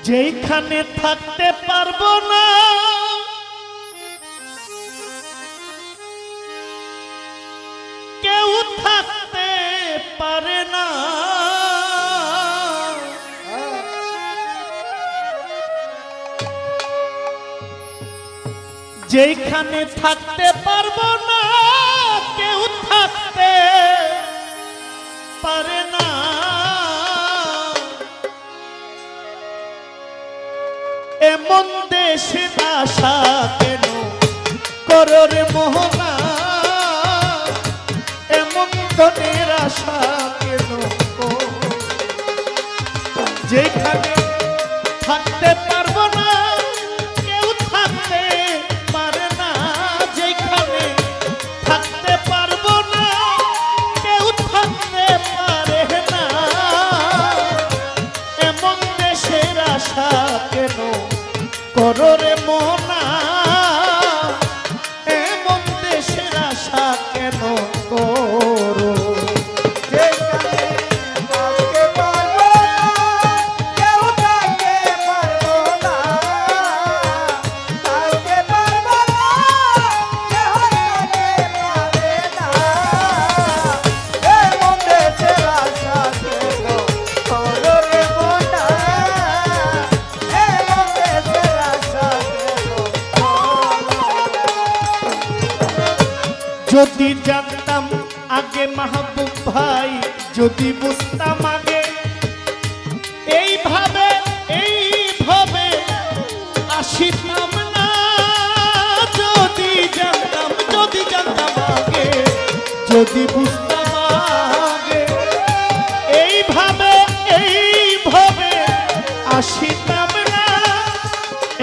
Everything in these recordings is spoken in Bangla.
যেখানে থাকতে পারবো না কেউ থাকতে পারে না, যেখানে থাকতে পারবো না কেউ থাকতে পারে না, এমন দেশে আশা কেন করো রে মোহনা, এমন ধনের আশা কেন করো, যেখানে থাকতে পারবো না কেউ থাকতে পারে না, যেখানে থাকতে পারবো না কেউ থাকতে পারে না, এমন দেশের আশা কেন করো রে মোনা, এমন দেশের আশা কেন করো, যদি জানতাম আগে মাহবুব ভাই, যদি বুঝতাম আগে এইভাবে আসিতাম না, যদি জানতাম আগে, যদি বুঝতাম আগে এইভাবে আসিতাম না,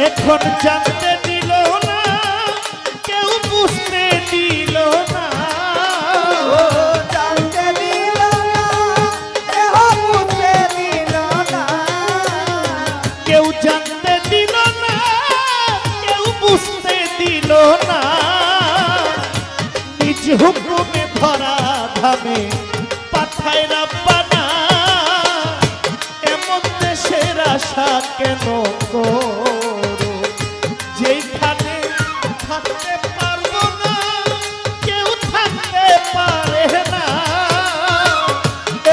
এখন জানতে দিল না কেউ, বুঝতে দিল না, জানতে দিল না কেউ, বুঝতে দিল না, কেউ জানতে দিল না কেউ বুঝতে দিল না, নিজ হুকুমে ধরা ধামে পাঠায় রাব্বানা, এমন দেশের আশা কেন করো, যেখানে থাকতে পারবো না কেউ থাকতে পারে না,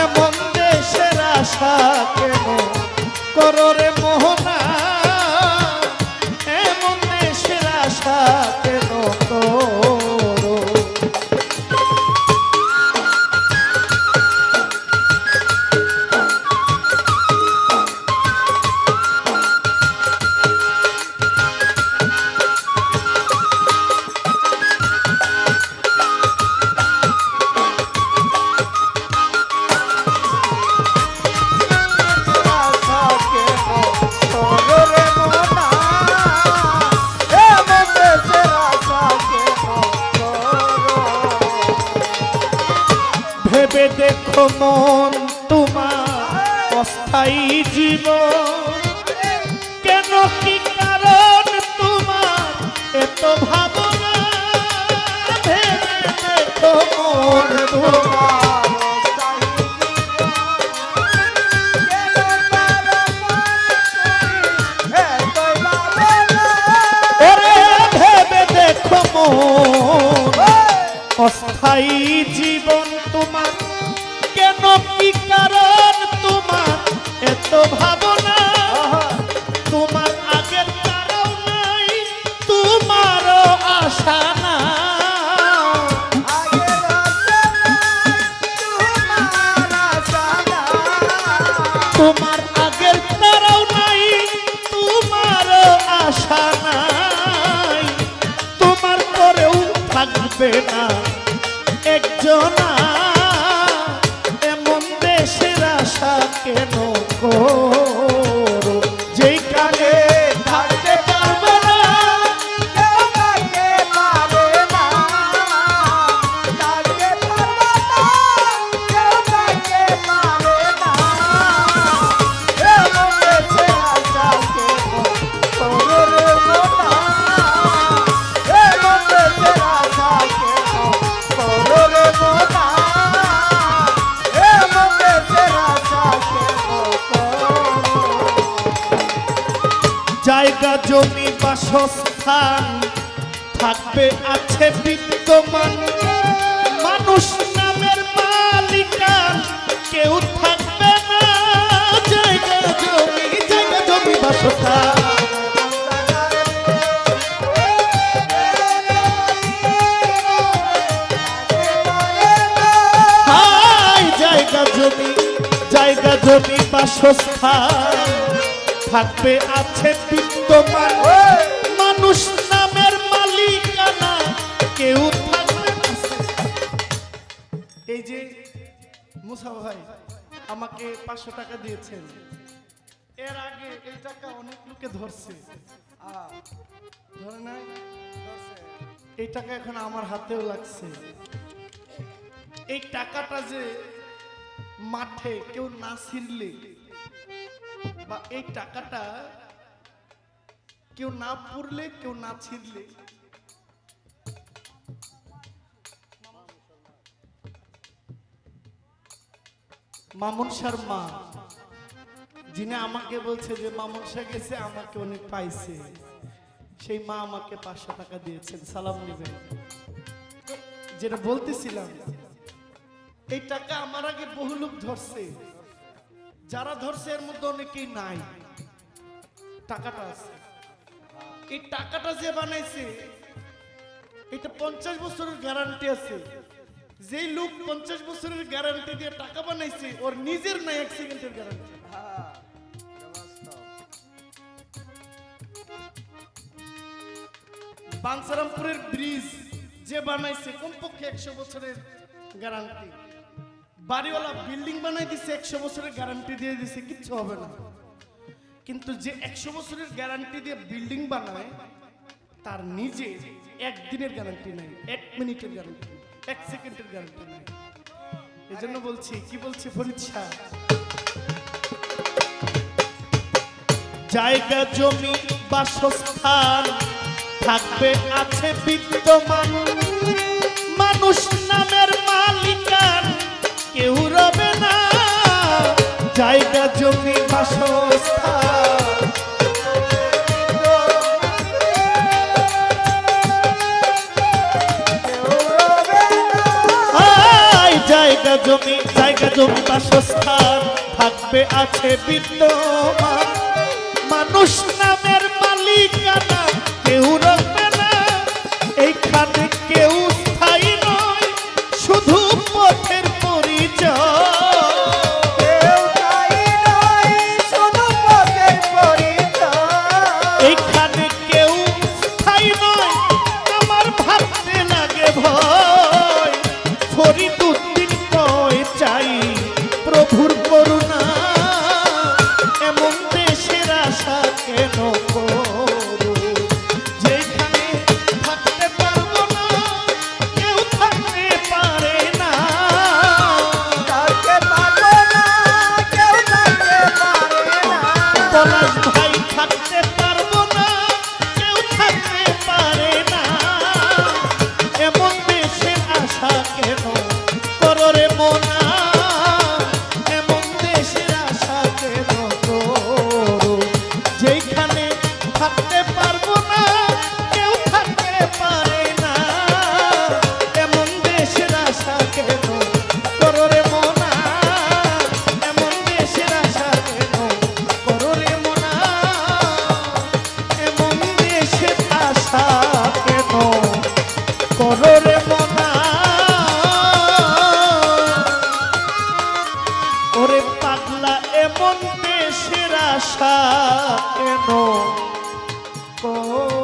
এমন দেশের আশা কেন করো রে মোহনা, এমন দেশের আশা কেন করো। ভেবে দেখো মন তোমার অস্থায়ী জীবন, কেন কি কারণ তোমার এত ভাবনা, ভেবে দেখো মন তোমার, ভেবে দেখো মন অস্থায়ী জীবন তোমার, কেন কি কারণ তোমার এত ভাবনা, তোমার আগের তারাও নাই তোমারও আশা না, তোমার আগের তারাও নাই তোমারও আশা নাই, তোমার পরেও থাকবে না একজনা, এমন দেশের আশা কেন করো, যেখানে থাকতে পারবো না কেউ থাকতে পারে না, থাকতে পারবো না কেউ থাকতে পারে না, এমন দেশের আশা কেন করো রে মোনা, এমন দেশের আশা কেন করো রে মোনা, এমন দেশের আশা কেন করো। জায়গা জমি বাসস্থান থাকবে আছে বিদ্যমান, মানুষ নামের মালিকান কেউ থাকবে না। জায়গা জমি বাসস্থান, জায়গা জমি বাসস্থান থাকবে আছে বিদ্যমান, মানুষ নামের মালিকানা কেউ থাকবে না। এই যে মুসা ভাই আমাকে 500 টাকা দিয়েছেন, এর আগে এই টাকা অনেক লোকে ধরছে, ধরে নাই? এই টাকা এখন আমার হাতেও লাগছে। এই টাকাটা যে মাঠে কেউ না ছিঁড়লে বা এই টাকাটা কেউ না পুরলে কেউ না ছিঁড়লে, মামুন শাহর মা যিনি আমাকে বলছে যে মামুন শাহ গেছে আমাকে অনেক পাইছে, সেই মা আমাকে 500 টাকা দিয়েছেন, সালাম নেবেন। যেটা বলতেছিলাম, এই টাকা আমার আগে বহু লোক ধরছে, যারা ধরছে এর মধ্যে অনেকেই নাই, টাকাটা আছে। এই টাকাটা যে বানাইছে এটা 50 বছরের গ্যারান্টি আছে। যেই লোক 50 বছরের গ্যারান্টি দিয়ে টাকা বানাইছে ওর নিজের নাই 1 সেকেন্ডের গ্যারান্টি। বাঞ্ছারামপুরের ব্রিজ যে বানাইছে কমপক্ষে 100 বছরের গ্যারান্টি। বাড়িওয়ালা বিল্ডিং বানাই দিছে 100 বছরের গ্যারান্টি দিয়ে দিছে, কিচ্ছু হবে না। কিন্তু যে 100 বছরের গ্যারান্টি দিয়ে বিল্ডিং বানায় তার নিজে 1 দিনের গ্যারান্টি নাই, 1 মিনিটের গ্যারান্টি, 1 সেকেন্ডের গ্যারান্টি নাই। এজন্য বলছি, কি বলছে ফরিদ শাহ, জায়গা জমি বাসস্থান থাকবে আছে বিদ্যমান, মানুষ নামের মালিকান কেউ রবে না। জায়গা জমি বাসস্থান, জায়গা জমি বাসস্থান থাকবে আছে বিদ্যমান, মানুষ নামের মালিকানা কেউ রবে না। এইখানে কেউ স্থায়ী নয়, শুধু পথের পরিচয়। এইখানে কেউ স্থায়ী নয়, আমার ভাবতে লাগে ভয়। ফরিদুদ্দিন কয় চাই প্রভুর করুণা, এমন দেশের আশা কেন করো, যেখানে থাকতে পারবো না কেউ থাকতে পারে না। পলাশ ভাই থাকতে পারবো না কেউ থাকতে পারে না, এমন দেশের আশা কেন করো রে মোনা, এমন দেশের আশা কেন করো, যেখানে থাকতে পারবো না কেউ থাকতে পারে না, এমন দেশের আশা কেন করো রে মোনা, এমন দেশের আশা কেন করো রে মোনা, এমন দেশের আশা কেন করো রে মোনা। ওরে পাগলা এমন দেশের আশা কেন করো।